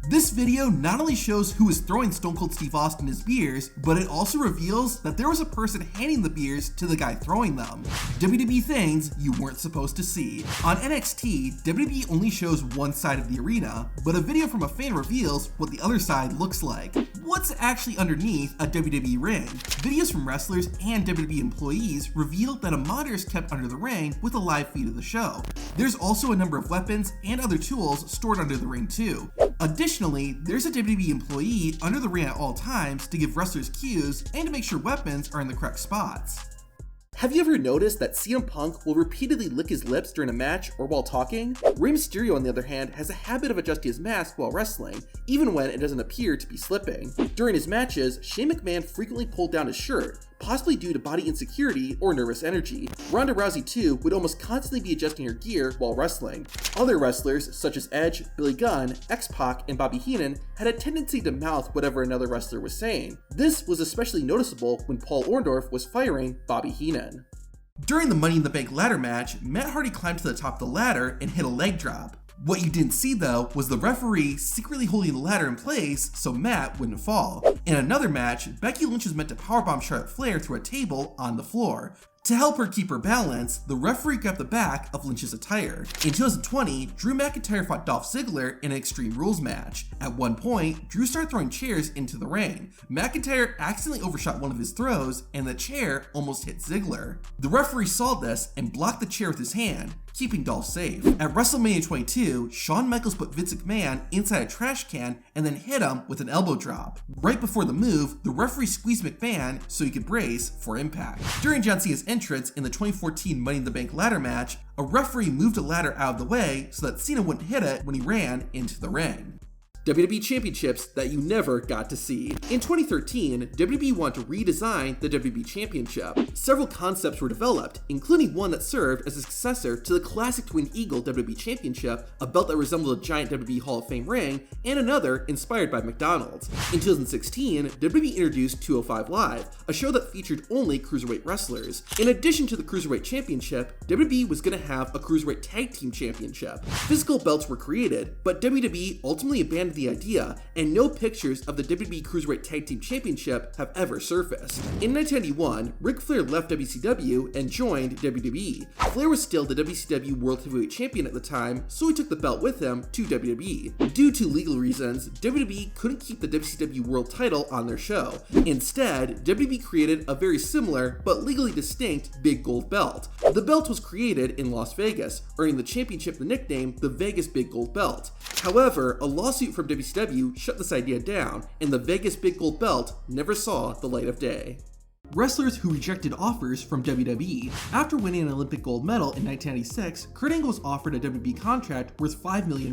This video not only shows who is throwing Stone Cold Steve Austin his beers, but it also reveals that there was a person handing the beers to the guy throwing them. WWE things you weren't supposed to see. On NXT, WWE only shows one side of the arena, but a video from a fan reveals what the other side looks like. What's actually underneath a WWE ring? Videos from wrestlers and WWE employees reveal that a monitor is kept under the ring with a live feed of the show. There's also a number of weapons and other tools stored under the ring too. Additionally, there's a WWE employee under the ring at all times to give wrestlers cues and to make sure weapons are in the correct spots. Have you ever noticed that CM Punk will repeatedly lick his lips during a match or while talking? Rey Mysterio, on the other hand, has a habit of adjusting his mask while wrestling, even when it doesn't appear to be slipping. During his matches, Shane McMahon frequently pulled down his shirt, possibly due to body insecurity or nervous energy. Ronda Rousey too would almost constantly be adjusting her gear while wrestling. Other wrestlers such as Edge, Billy Gunn, X-Pac, and Bobby Heenan had a tendency to mouth whatever another wrestler was saying. This was especially noticeable when Paul Orndorff was firing Bobby Heenan. During the Money in the Bank ladder match, Matt Hardy climbed to the top of the ladder and hit a leg drop. What you didn't see though was the referee secretly holding the ladder in place so Matt wouldn't fall. In another match, Becky Lynch was meant to powerbomb Charlotte Flair through a table on the floor. To help her keep her balance, the referee grabbed the back of Lynch's attire. In 2020, Drew McIntyre fought Dolph Ziggler in an Extreme Rules match. At one point, Drew started throwing chairs into the ring. McIntyre accidentally overshot one of his throws, and the chair almost hit Ziggler. The referee saw this and blocked the chair with his hand, keeping Dolph safe. At WrestleMania 22, Shawn Michaels put Vince McMahon inside a trash can and then hit him with an elbow drop. Right before the move, the referee squeezed McMahon so he could brace for impact. During John Cena's entrance in the 2014 Money in the Bank ladder match, a referee moved a ladder out of the way so that Cena wouldn't hit it when he ran into the ring. WWE Championships that you never got to see. In 2013, WWE wanted to redesign the WWE Championship. Several concepts were developed, including one that served as a successor to the classic Twin Eagle WWE Championship, a belt that resembled a giant WWE Hall of Fame ring, and another inspired by McDonald's. In 2016, WWE introduced 205 Live, a show that featured only cruiserweight wrestlers. In addition to the Cruiserweight Championship, WWE was going to have a Cruiserweight Tag Team Championship. Physical belts were created, but WWE ultimately abandoned the idea, and no pictures of the WWE Cruiserweight Tag Team Championship have ever surfaced. In 1991, Ric Flair left WCW and joined WWE. Flair was still the WCW World Heavyweight Champion at the time, so he took the belt with him to WWE. Due to legal reasons, WWE couldn't keep the WCW World title on their show. Instead, WWE created a very similar but legally distinct big gold belt. The belt was created in Las Vegas, earning the championship the nickname the Vegas Big Gold Belt. However, a lawsuit from WCW shut this idea down, and the Vegas Big Gold Belt never saw the light of day. Wrestlers who rejected offers from WWE. After winning an Olympic gold medal in 1996, Kurt Angle was offered a WWE contract worth $5 million.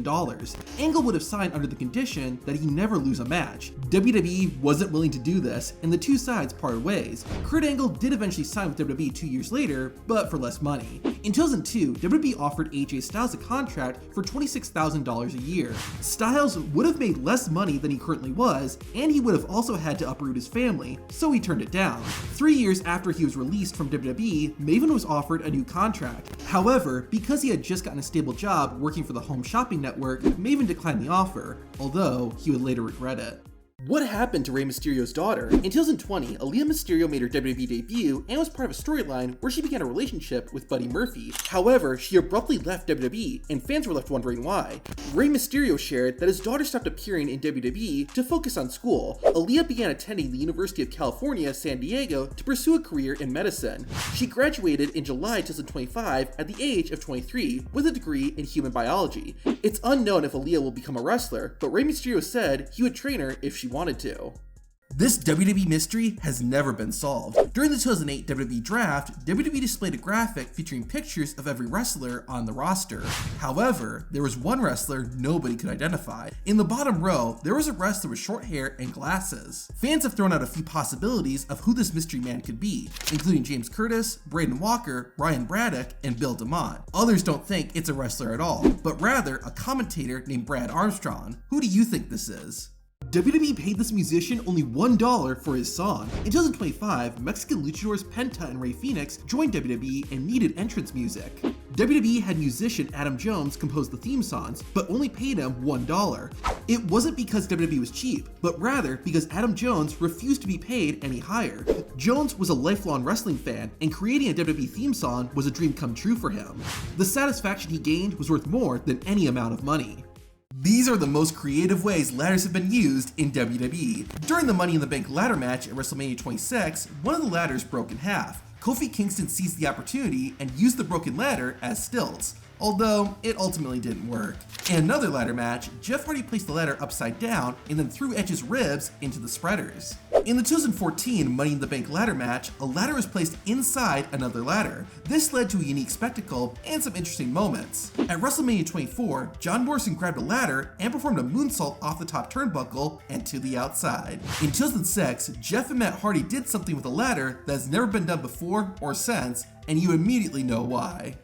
Angle would have signed under the condition that he never lose a match. WWE wasn't willing to do this, and the two sides parted ways. Kurt Angle did eventually sign with WWE 2 years later, but for less money. In 2002, WWE offered AJ Styles a contract for $26,000 a year. Styles would have made less money than he currently was, and he would have also had to uproot his family, so he turned it down. 3 years after he was released from WWE, Maven was offered a new contract. However, because he had just gotten a stable job working for the Home Shopping Network, Maven declined the offer, although he would later regret it. What happened to Rey Mysterio's daughter? In 2020, Aaliyah Mysterio made her WWE debut and was part of a storyline where she began a relationship with Buddy Murphy. However, she abruptly left WWE, and fans were left wondering why. Rey Mysterio shared that his daughter stopped appearing in WWE to focus on school. Aaliyah began attending the University of California, San Diego to pursue a career in medicine. She graduated in July 2025 at the age of 23 with a degree in human biology. It's unknown if Aaliyah will become a wrestler, but Rey Mysterio said he would train her if she wanted to. This WWE mystery has never been solved. During the 2008 WWE Draft, WWE displayed a graphic featuring pictures of every wrestler on the roster. However, there was one wrestler nobody could identify. In the bottom row, there was a wrestler with short hair and glasses. Fans have thrown out a few possibilities of who this mystery man could be, including James Curtis, Braden Walker, Ryan Braddock, and Bill DeMott. Others don't think it's a wrestler at all, but rather a commentator named Brad Armstrong. Who do you think this is? WWE paid this musician only $1 for his song. In 2025, Mexican luchadors Penta and Rey Fenix joined WWE and needed entrance music. WWE had musician Adam Jones compose the theme songs, but only paid him $1. It wasn't because WWE was cheap, but rather because Adam Jones refused to be paid any higher. Jones was a lifelong wrestling fan, and creating a WWE theme song was a dream come true for him. The satisfaction he gained was worth more than any amount of money. These are the most creative ways ladders have been used in WWE. During the Money in the Bank ladder match at WrestleMania 26, one of the ladders broke in half. Kofi Kingston seized the opportunity and used the broken ladder as stilts, although it ultimately didn't work. In another ladder match, Jeff Hardy placed the ladder upside down and then threw Edge's ribs into the spreaders. In the 2014 Money in the Bank ladder match, a ladder was placed inside another ladder. This led to a unique spectacle and some interesting moments. At WrestleMania 24, John Morrison grabbed a ladder and performed a moonsault off the top turnbuckle and to the outside. In 2006, Jeff and Matt Hardy did something with a ladder that has never been done before or since, and you immediately know why.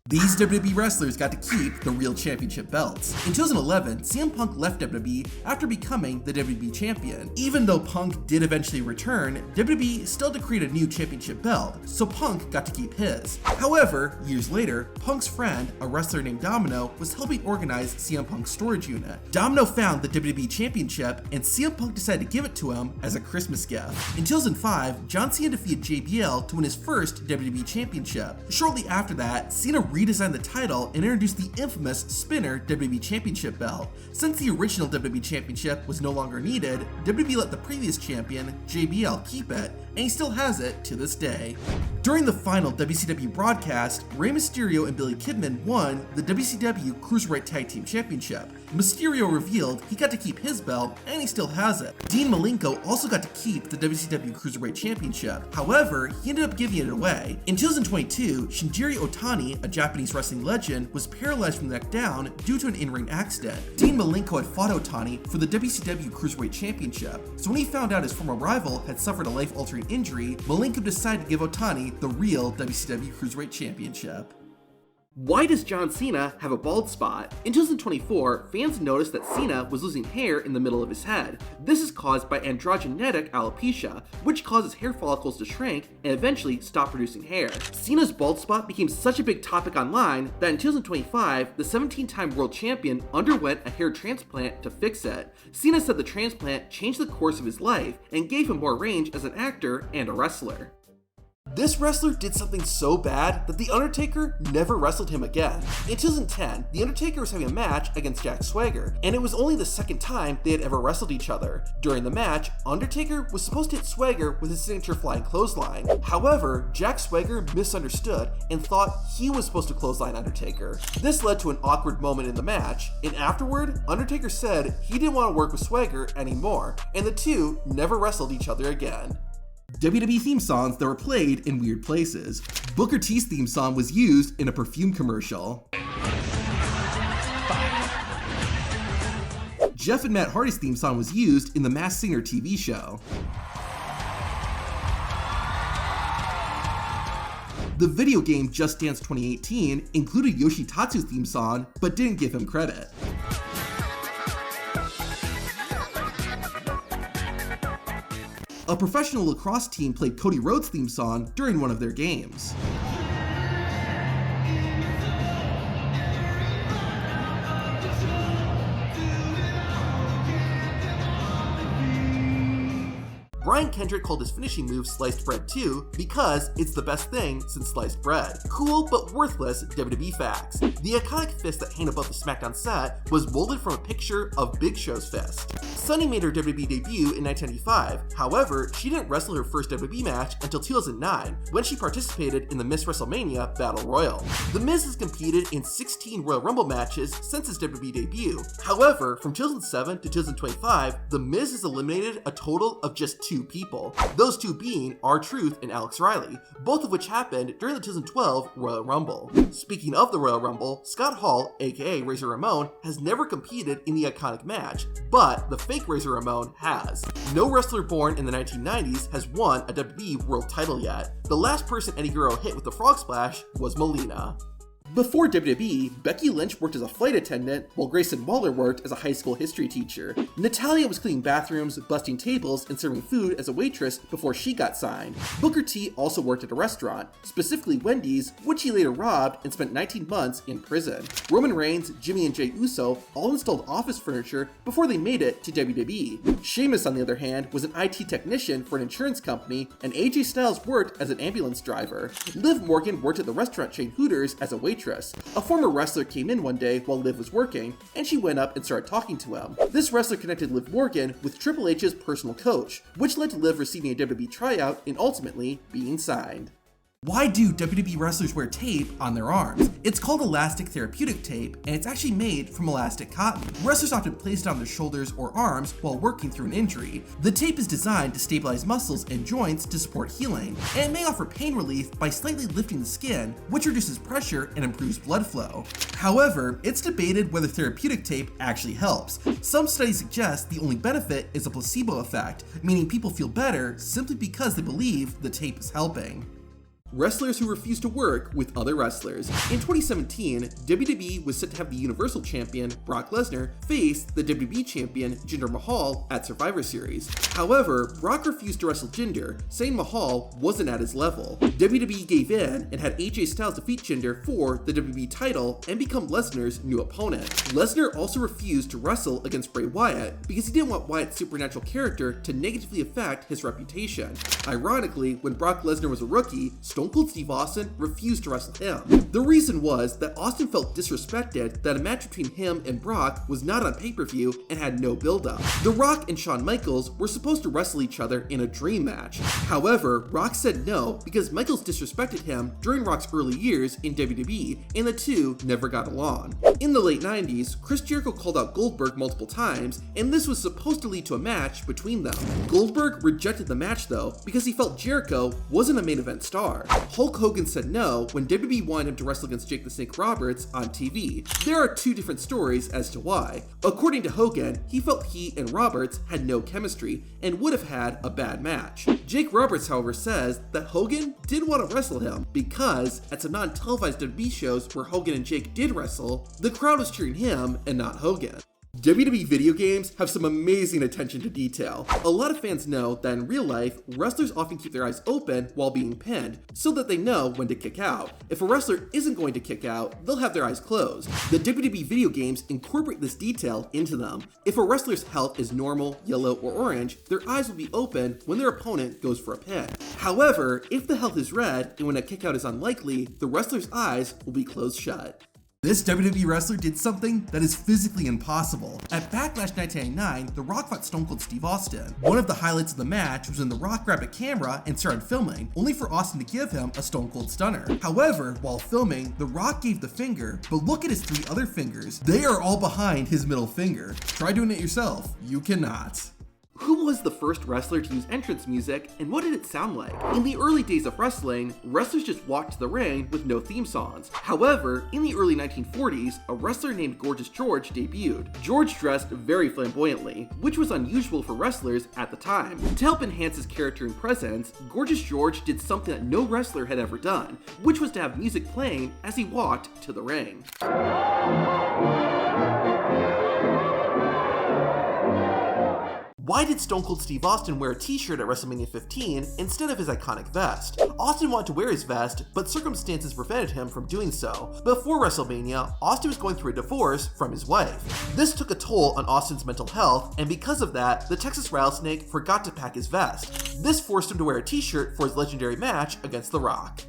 These WWE wrestlers got to keep the real championship belts. In 2011, CM Punk left WWE after becoming the WWE champion. Even though Punk did eventually return, WWE still had to create a new championship belt, so Punk got to keep his. However, years later, Punk's friend, a wrestler named Domino, was helping organize CM Punk's storage unit. Domino found the WWE championship, and CM Punk decided to give it to him as a Christmas gift. In 2005, John Cena defeated JBL to win his first WWE championship. Shortly after that, Cena redesigned the title and introduced the infamous Spinner WWE Championship belt. Since the original WWE Championship was no longer needed, WWE let the previous champion, JBL, keep it, and he still has it to this day. During the final WCW broadcast, Rey Mysterio and Billy Kidman won the WCW Cruiserweight Tag Team Championship. Mysterio revealed he got to keep his belt, and he still has it. Dean Malenko also got to keep the WCW Cruiserweight Championship. However, he ended up giving it away. In 2022, Shinjiro Otani, a Japanese wrestling legend, was paralyzed from the neck down due to an in-ring accident. Dean Malenko had fought Otani for the WCW Cruiserweight Championship, so when he found out his former rival had suffered a life-altering injury, Malenko decided to give Otani the real WCW Cruiserweight Championship. Why does John Cena have a bald spot? In 2024, fans noticed that Cena was losing hair in the middle of his head. This is caused by androgenetic alopecia, which causes hair follicles to shrink and eventually stop producing hair. Cena's bald spot became such a big topic online that in 2025, the 17-time world champion underwent a hair transplant to fix it. Cena said the transplant changed the course of his life and gave him more range as an actor and a wrestler. This wrestler did something so bad that The Undertaker never wrestled him again. In 2010, The Undertaker was having a match against Jack Swagger, and it was only the second time they had ever wrestled each other. During the match, Undertaker was supposed to hit Swagger with his signature flying clothesline. However, Jack Swagger misunderstood and thought he was supposed to clothesline Undertaker. This led to an awkward moment in the match, and afterward, Undertaker said he didn't want to work with Swagger anymore, and the two never wrestled each other again. WWE theme songs that were played in weird places. Booker T's theme song was used in a perfume commercial. Jeff and Matt Hardy's theme song was used in the Masked Singer TV show. The video game Just Dance 2018 included Yoshitatsu's theme song, but didn't give him credit. A professional lacrosse team played Cody Rhodes' theme song during one of their games. Brian Kendrick called his finishing move Sliced Bread 2 because it's the best thing since sliced bread. Cool but worthless WWE facts. The iconic fist that hung above the SmackDown set was molded from a picture of Big Show's fist. Sunny made her WWE debut in 1995, however, she didn't wrestle her first WWE match until 2009, when she participated in the Miss WrestleMania Battle Royal. The Miz has competed in 16 Royal Rumble matches since his WWE debut. However, from 2007 to 2025, The Miz has eliminated a total of just 2 people, those 2 being R-Truth and Alex Riley, both of which happened during the 2012 Royal Rumble. Speaking of the Royal Rumble, Scott Hall, aka Razor Ramon, has never competed in the iconic match, but the fake Razor Ramon has. No wrestler born in the 1990s has won a WWE World title yet. The last person Eddie Guerrero hit with the Frog Splash was Melina. Before WWE, Becky Lynch worked as a flight attendant, while Grayson Waller worked as a high school history teacher. Natalya was cleaning bathrooms, busting tables, and serving food as a waitress before she got signed. Booker T also worked at a restaurant, specifically Wendy's, which he later robbed and spent 19 months in prison. Roman Reigns, Jimmy, and Jey Uso all installed office furniture before they made it to WWE. Sheamus, on the other hand, was an IT technician for an insurance company, and AJ Styles worked as an ambulance driver. Liv Morgan worked at the restaurant chain Hooters as a waitress. A former wrestler came in one day while Liv was working, and she went up and started talking to him. This wrestler connected Liv Morgan with Triple H's personal coach, which led to Liv receiving a WWE tryout and ultimately being signed. Why do WWE wrestlers wear tape on their arms? It's called elastic therapeutic tape, and it's actually made from elastic cotton. Wrestlers often place it on their shoulders or arms while working through an injury. The tape is designed to stabilize muscles and joints to support healing, and it may offer pain relief by slightly lifting the skin, which reduces pressure and improves blood flow. However, it's debated whether therapeutic tape actually helps. Some studies suggest the only benefit is a placebo effect, meaning people feel better simply because they believe the tape is helping. Wrestlers who refuse to work with other wrestlers. In 2017, WWE was set to have the Universal Champion, Brock Lesnar, face the WWE Champion, Jinder Mahal, at Survivor Series. However, Brock refused to wrestle Jinder, saying Mahal wasn't at his level. WWE gave in and had AJ Styles defeat Jinder for the WWE title and become Lesnar's new opponent. Lesnar also refused to wrestle against Bray Wyatt because he didn't want Wyatt's supernatural character to negatively affect his reputation. Ironically, when Brock Lesnar was a rookie, Stone Cold Steve Austin refused to wrestle him. The reason was that Austin felt disrespected that a match between him and Brock was not on pay-per-view and had no build-up. The Rock and Shawn Michaels were supposed to wrestle each other in a dream match. However, Rock said no because Michaels disrespected him during Rock's early years in WWE, and the two never got along. In the late 90s, Chris Jericho called out Goldberg multiple times, and this was supposed to lead to a match between them. Goldberg rejected the match though because he felt Jericho wasn't a main event star. Hulk Hogan said no when WWE wanted him to wrestle against Jake the Snake Roberts on TV. There are two different stories as to why. According to Hogan, he felt he and Roberts had no chemistry and would have had a bad match. Jake Roberts, however, says that Hogan did want to wrestle him because at some non-televised WWE shows where Hogan and Jake did wrestle, the crowd was cheering him and not Hogan. WWE video games have some amazing attention to detail. A lot of fans know that in real life, wrestlers often keep their eyes open while being pinned, so that they know when to kick out. If a wrestler isn't going to kick out, they'll have their eyes closed. The WWE video games incorporate this detail into them. If a wrestler's health is normal, yellow, or orange, their eyes will be open when their opponent goes for a pin. However, if the health is red and when a kick out is unlikely, the wrestler's eyes will be closed shut. This WWE wrestler did something that is physically impossible. At Backlash 1999, The Rock fought Stone Cold Steve Austin. One of the highlights of the match was when The Rock grabbed a camera and started filming, only for Austin to give him a Stone Cold Stunner. However, while filming, The Rock gave the finger, but look at his three other fingers. They are all behind his middle finger. Try doing it yourself. You cannot. Who was the first wrestler to use entrance music, and what did it sound like? In the early days of wrestling, wrestlers just walked to the ring with no theme songs. However, in the early 1940s, a wrestler named Gorgeous George debuted. George dressed very flamboyantly, which was unusual for wrestlers at the time. To help enhance his character and presence, Gorgeous George did something that no wrestler had ever done, which was to have music playing as he walked to the ring. Why did Stone Cold Steve Austin wear a t-shirt at WrestleMania 15 instead of his iconic vest? Austin wanted to wear his vest, but circumstances prevented him from doing so. Before WrestleMania, Austin was going through a divorce from his wife. This took a toll on Austin's mental health, and because of that, the Texas Rattlesnake forgot to pack his vest. This forced him to wear a t-shirt for his legendary match against The Rock.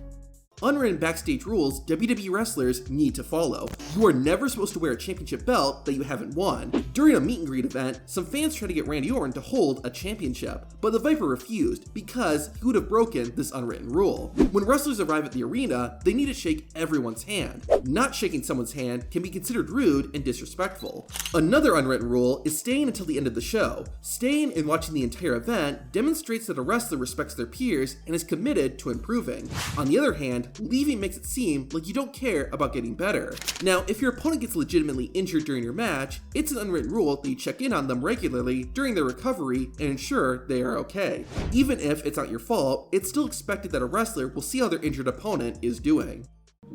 Unwritten backstage rules WWE wrestlers need to follow. You are never supposed to wear a championship belt that you haven't won. During a meet and greet event, some fans tried to get Randy Orton to hold a championship, but the Viper refused because he would have broken this unwritten rule. When wrestlers arrive at the arena, they need to shake everyone's hand. Not shaking someone's hand can be considered rude and disrespectful. Another unwritten rule is staying until the end of the show. Staying and watching the entire event demonstrates that a wrestler respects their peers and is committed to improving. On the other hand, leaving makes it seem like you don't care about getting better. Now, if your opponent gets legitimately injured during your match, it's an unwritten rule that you check in on them regularly during their recovery and ensure they are okay. Even if it's not your fault, it's still expected that a wrestler will see how their injured opponent is doing.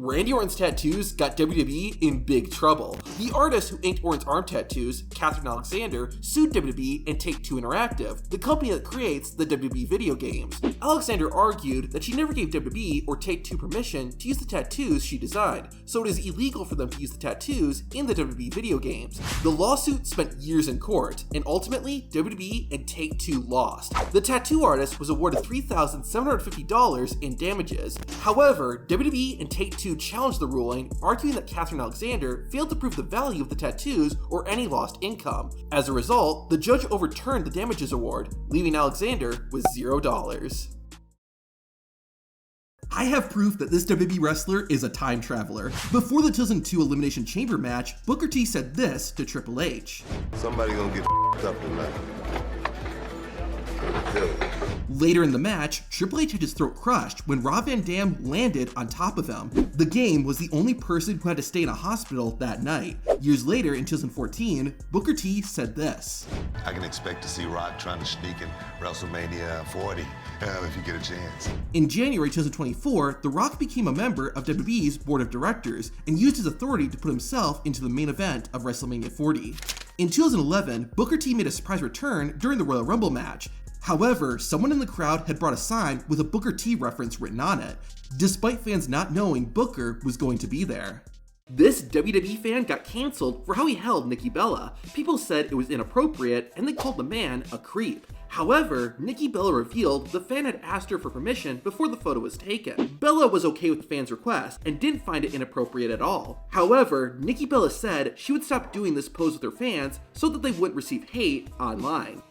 Randy Orton's tattoos got WWE in big trouble. The artist who inked Orton's arm tattoos, Catherine Alexander, sued WWE and Take-Two Interactive, the company that creates the WWE video games. Alexander argued that she never gave WWE or Take-Two permission to use the tattoos she designed, so it is illegal for them to use the tattoos in the WWE video games. The lawsuit spent years in court, and ultimately, WWE and Take-Two lost. The tattoo artist was awarded $3,750 in damages. However, WWE and Take-Two challenged the ruling, arguing that Catherine Alexander failed to prove the value of the tattoos or any lost income. As a result, the judge overturned the damages award, leaving Alexander with $0. I have proof that this WWE wrestler is a time traveler. Before the 2002 Elimination Chamber match, Booker T said this to Triple H. Somebody gonna get up tonight. Later in the match, Triple H had his throat crushed when Rob Van Dam landed on top of him. The Game was the only person who had to stay in a hospital that night. Years later, in 2014, Booker T said this. I can expect to see Rock trying to sneak in WrestleMania 40 if you get a chance. In January 2024, The Rock became a member of WWE's board of directors and used his authority to put himself into the main event of WrestleMania 40. In 2011, Booker T made a surprise return during the Royal Rumble match. However, someone in the crowd had brought a sign with a Booker T reference written on it, despite fans not knowing Booker was going to be there. This WWE fan got canceled for how he held Nikki Bella. People said it was inappropriate and they called the man a creep. However, Nikki Bella revealed the fan had asked her for permission before the photo was taken. Bella was okay with the fan's request and didn't find it inappropriate at all. However, Nikki Bella said she would stop doing this pose with her fans so that they wouldn't receive hate online.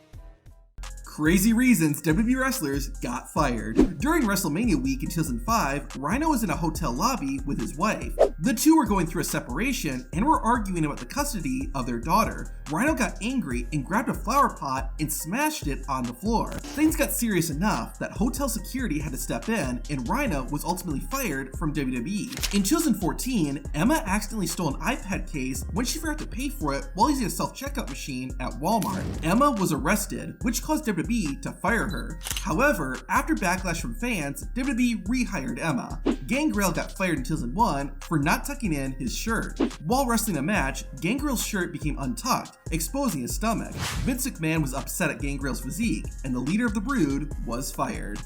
Crazy reasons WWE wrestlers got fired. During WrestleMania week in 2005, Rhino was in a hotel lobby with his wife. The two were going through a separation and were arguing about the custody of their daughter. Rhino got angry and grabbed a flower pot and smashed it on the floor. Things got serious enough that hotel security had to step in, and Rhino was ultimately fired from WWE. In 2014, Emma accidentally stole an iPad case when she forgot to pay for it while using a self-checkout machine at Walmart. Emma was arrested, which caused WWE to fire her. However, after backlash from fans, WWE rehired Emma. Gangrel got fired in 2001 for not tucking in his shirt. While wrestling a match, Gangrel's shirt became untucked, exposing his stomach. Vince McMahon was upset at Gangrel's physique, and the leader of the Brood was fired.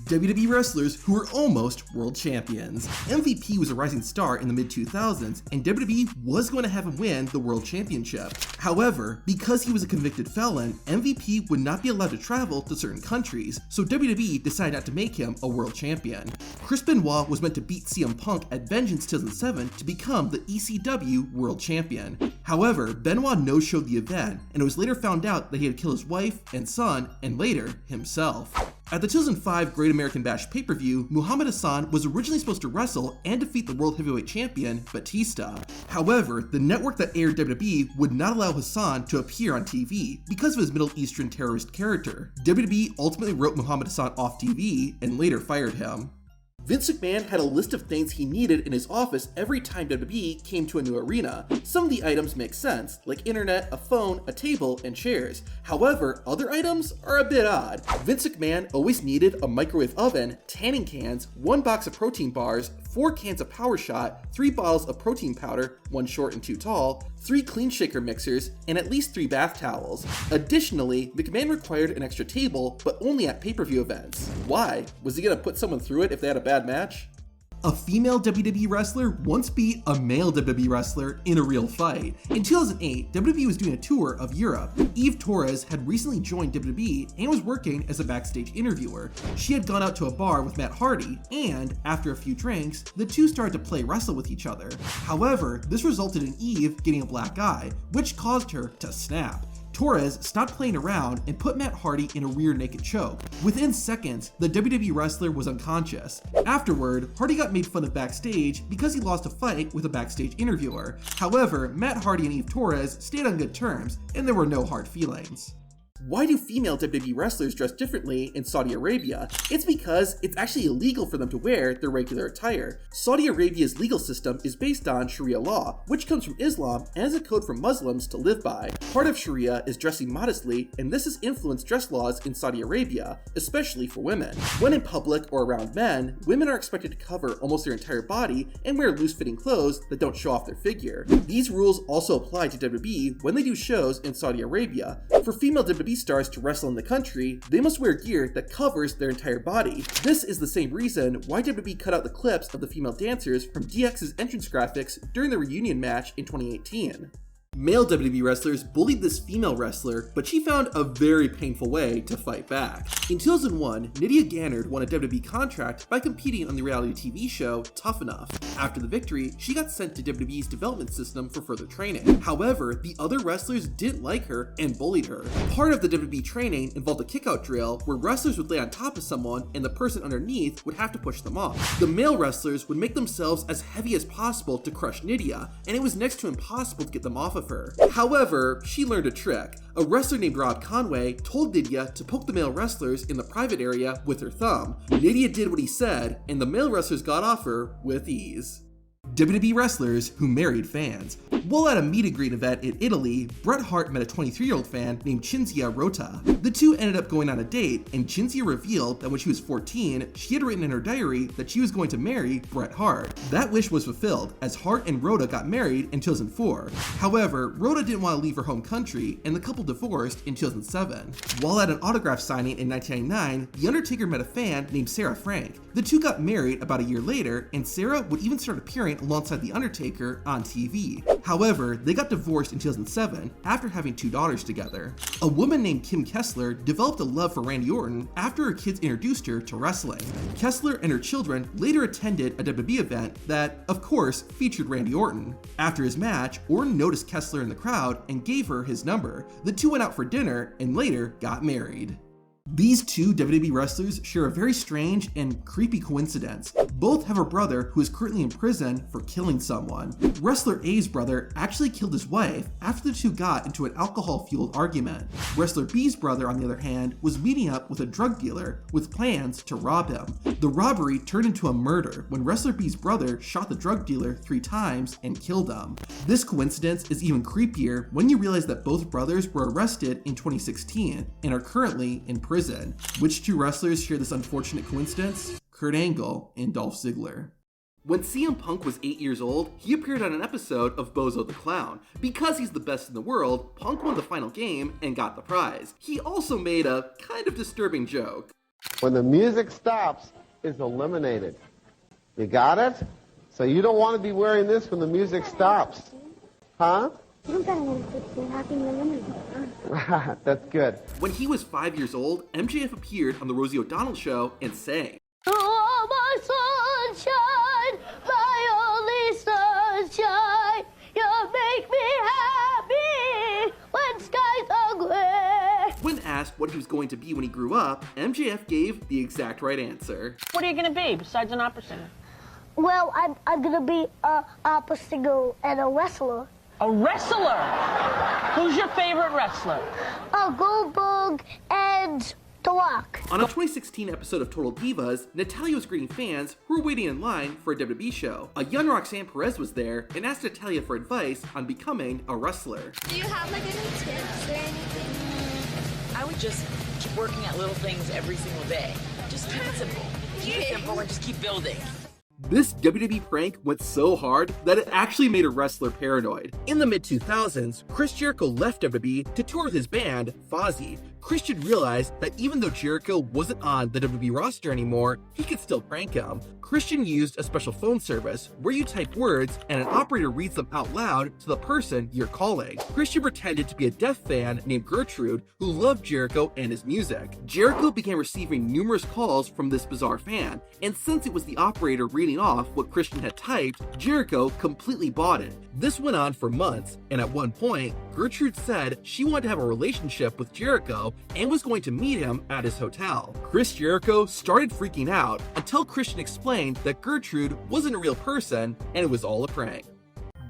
WWE wrestlers who were almost world champions. MVP was a rising star in the mid-2000s, and WWE was going to have him win the world championship. However, because he was a convicted felon, MVP would not be allowed to travel to certain countries, so WWE decided not to make him a world champion. Chris Benoit was meant to beat CM Punk at Vengeance 2007 to become the ECW world champion. However, Benoit no-showed the event, and it was later found out that he had killed his wife and son, and later, himself. At the 2005 Great American Bash pay-per-view, Muhammad Hassan was originally supposed to wrestle and defeat the World Heavyweight Champion, Batista. However, the network that aired WWE would not allow Hassan to appear on TV because of his Middle Eastern terrorist character. WWE ultimately wrote Muhammad Hassan off TV and later fired him. Vince McMahon had a list of things he needed in his office every time WWE came to a new arena. Some of the items make sense, like internet, a phone, a table, and chairs. However, other items are a bit odd. Vince McMahon always needed a microwave oven, tanning cans, 1 box of protein bars, 4 cans of Power Shot, 3 bottles of protein powder, 1 short and 2 tall, 3 clean shaker mixers, and at least 3 bath towels. Additionally, McMahon required an extra table, but only at pay-per-view events. Why? Was he gonna put someone through it if they had a bad match? A female WWE wrestler once beat a male WWE wrestler in a real fight. In 2008, WWE was doing a tour of Europe. Eve Torres had recently joined WWE and was working as a backstage interviewer. She had gone out to a bar with Matt Hardy, and after a few drinks, the two started to play wrestle with each other. However, this resulted in Eve getting a black eye, which caused her to snap. Torres stopped playing around and put Matt Hardy in a rear naked choke. Within seconds, the WWE wrestler was unconscious. Afterward, Hardy got made fun of backstage because he lost a fight with a backstage interviewer. However, Matt Hardy and Eve Torres stayed on good terms, and there were no hard feelings. Why do female WWE wrestlers dress differently in Saudi Arabia? It's because it's actually illegal for them to wear their regular attire. Saudi Arabia's legal system is based on Sharia law, which comes from Islam and is a code for Muslims to live by. Part of Sharia is dressing modestly, and this has influenced dress laws in Saudi Arabia, especially for women. When in public or around men, women are expected to cover almost their entire body and wear loose-fitting clothes that don't show off their figure. These rules also apply to WWE when they do shows in Saudi Arabia. For female WWE stars to wrestle in the country, they must wear gear that covers their entire body. This is the same reason why WWE cut out the clips of the female dancers from DX's entrance graphics during the reunion match in 2018. Male WWE wrestlers bullied this female wrestler, but she found a very painful way to fight back. In 2001, Nydia Gannard won a WWE contract by competing on the reality TV show Tough Enough. After the victory, she got sent to WWE's development system for further training. However, the other wrestlers didn't like her and bullied her. Part of the WWE training involved a kickout drill where wrestlers would lay on top of someone and the person underneath would have to push them off. The male wrestlers would make themselves as heavy as possible to crush Nydia, and it was next to impossible to get them off of her. However, she learned a trick. A wrestler named Rob Conway told Nydia to poke the male wrestlers in the private area with her thumb. Nydia did what he said, and the male wrestlers got off her with ease. WWE wrestlers who married fans. While at a meet and greet event in Italy, Bret Hart met a 23-year-old fan named Cinzia Rota. The two ended up going on a date, and Cinzia revealed that when she was 14, she had written in her diary that she was going to marry Bret Hart. That wish was fulfilled, as Hart and Rota got married in 2004. However, Rota didn't want to leave her home country, and the couple divorced in 2007. While at an autograph signing in 1999, The Undertaker met a fan named Sarah Frank. The two got married about a year later, and Sarah would even start appearing alongside The Undertaker on TV. However, they got divorced in 2007 after having 2 daughters together. A woman named Kim Kessler developed a love for Randy Orton after her kids introduced her to wrestling. Kessler and her children later attended a WWE event that, of course, featured Randy Orton. After his match, Orton noticed Kessler in the crowd and gave her his number. The two went out for dinner and later got married. These two WWE wrestlers share a very strange and creepy coincidence. Both have a brother who is currently in prison for killing someone. Wrestler A's brother actually killed his wife after the two got into an alcohol-fueled argument. Wrestler B's brother, on the other hand, was meeting up with a drug dealer with plans to rob him. The robbery turned into a murder when Wrestler B's brother shot the drug dealer 3 times and killed him. This coincidence is even creepier when you realize that both brothers were arrested in 2016 and are currently in prison. Which 2 wrestlers share this unfortunate coincidence? Kurt Angle and Dolph Ziggler. When CM Punk was 8 years old, he appeared on an episode of Bozo the Clown. Because he's the best in the world, Punk won the final game and got the prize. He also made a kind of disturbing joke. When the music stops, it's eliminated. You got it? So you don't want to be wearing this when the music stops. Huh? That's good. When he was 5 years old, MJF appeared on The Rosie O'Donnell Show and sang. Oh, my sunshine, my only sunshine, you make me happy when skies are gray. When asked what he was going to be when he grew up, MJF gave the exact right answer. What are you going to be besides an opera singer? Well, I'm gonna be a opera singer and a wrestler. A wrestler? Who's your favorite wrestler? Goldberg and The Rock. On a 2016 episode of Total Divas, Natalya was greeting fans who were waiting in line for a WWE show. A young Roxanne Perez was there and asked Natalya for advice on becoming a wrestler. Do you have like any tips or anything? I would just keep working at little things every single day. Just keep it simple. Keep it simple and just keep building. This WWE prank went so hard that it actually made a wrestler paranoid. In the mid-2000s, Chris Jericho left WWE to tour with his band, Fozzy. Christian realized that even though Jericho wasn't on the WWE roster anymore, he could still prank him. Christian used a special phone service where you type words and an operator reads them out loud to the person you're calling. Christian pretended to be a deaf fan named Gertrude who loved Jericho and his music. Jericho began receiving numerous calls from this bizarre fan, and since it was the operator reading off what Christian had typed, Jericho completely bought it. This went on for months, and at one point, Gertrude said she wanted to have a relationship with Jericho and was going to meet him at his hotel. Chris Jericho started freaking out until Christian explained that Gertrude wasn't a real person and it was all a prank.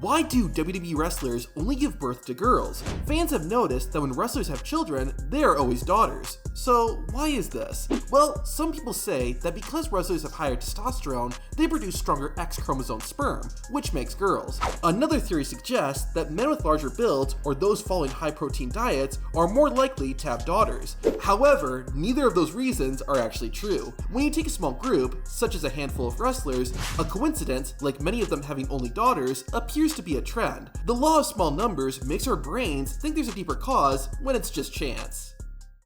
Why do WWE wrestlers only give birth to girls? Fans have noticed that when wrestlers have children, they are always daughters. So why is this? Well, some people say that because wrestlers have higher testosterone, they produce stronger X chromosome sperm, which makes girls. Another theory suggests that men with larger builds or those following high protein diets are more likely to have daughters. However, neither of those reasons are actually true. When you take a small group, such as a handful of wrestlers, a coincidence, like many of them having only daughters, appears to be a trend. The law of small numbers makes our brains think there's a deeper cause when it's just chance.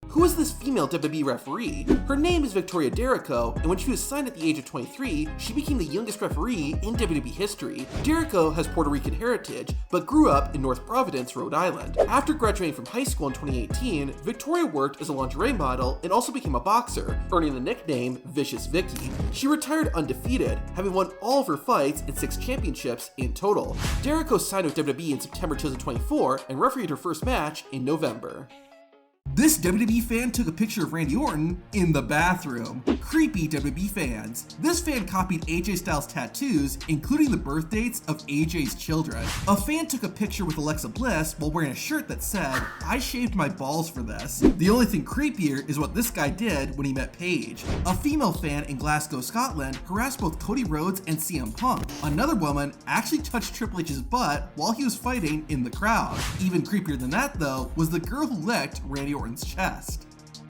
Who is this female WWE referee? Her name is Victoria Jericho, and when she was signed at the age of 23, she became the youngest referee in WWE history. Jericho has Puerto Rican heritage, but grew up in North Providence, Rhode Island. After graduating from high school in 2018, Victoria worked as a lingerie model and also became a boxer, earning the nickname Vicious Vicky. She retired undefeated, having won all of her fights and 6 championships in total. Jericho signed with WWE in September 2024 and refereed her first match in November. This WWE fan took a picture of Randy Orton in the bathroom. Creepy WWE fans. This fan copied AJ Styles' tattoos, including the birth dates of AJ's children. A fan took a picture with Alexa Bliss while wearing a shirt that said, "I shaved my balls for this." The only thing creepier is what this guy did when he met Paige. A female fan in Glasgow, Scotland harassed both Cody Rhodes and CM Punk. Another woman actually touched Triple H's butt while he was fighting in the crowd. Even creepier than that though was the girl who licked Randy Orton's chest.